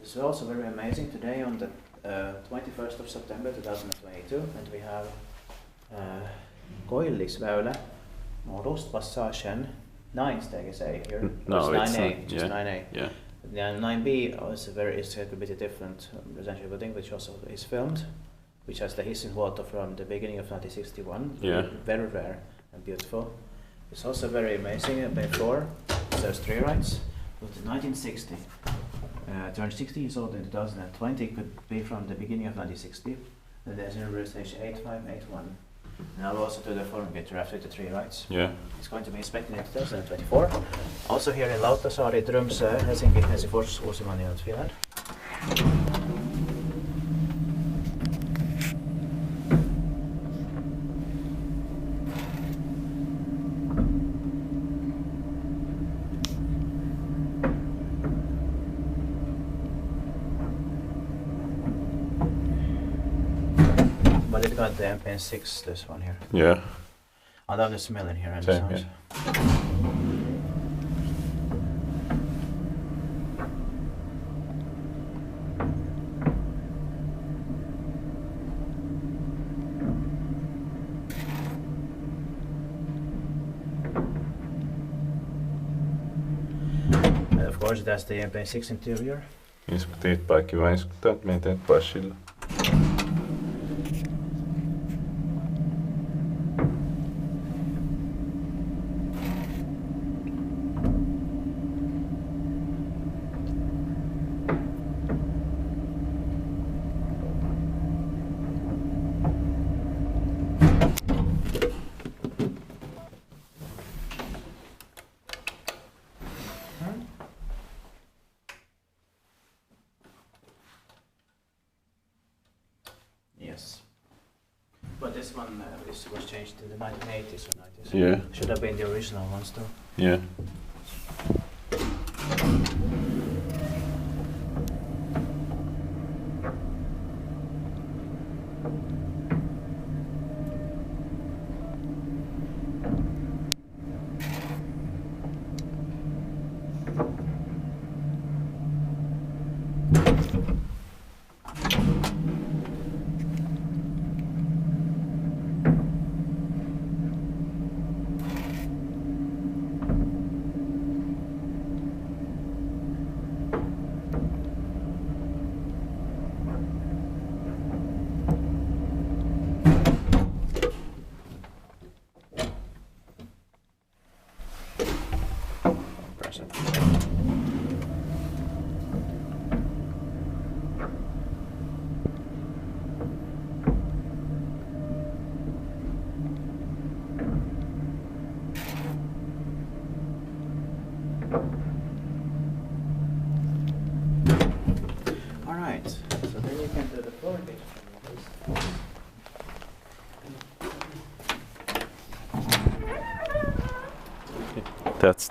It's also very amazing today on the 21st of September 2022, and we have Koillisväylä, Rostpassagen 9 steg say here. No, it's 9A, not, just yeah. 9A. Yeah. The 9B is a bit different residential building, which also is filmed, which has the hissing water from the beginning of 1961. Yeah. Very rare and beautiful. It's also very amazing. Bay 4, there's 3 rights. It was 1960. Turned 60 years old in 2020. Could be from the beginning of 1960. Then there's a station 8581. And I'll also do the forum gator after the 3 rights. Yeah. It's going to be inspected in 2024. Also here in Lauttasaari, Tromsø, Helsinki, Helsingfors, Uusimaa, and Finland. But it got the MPN6, this one here. Yeah. I love the smell in here and Same, the sounds. And of course that's the MPN6 interior. Inspektiivitpaikki vaan iskuttaa, että meidän teet passilla. Yes. But this one was changed in the 1980s or 90s. Yeah. Should have been the original ones though. Yeah. Present. All right, so then you can do the floor bit. That's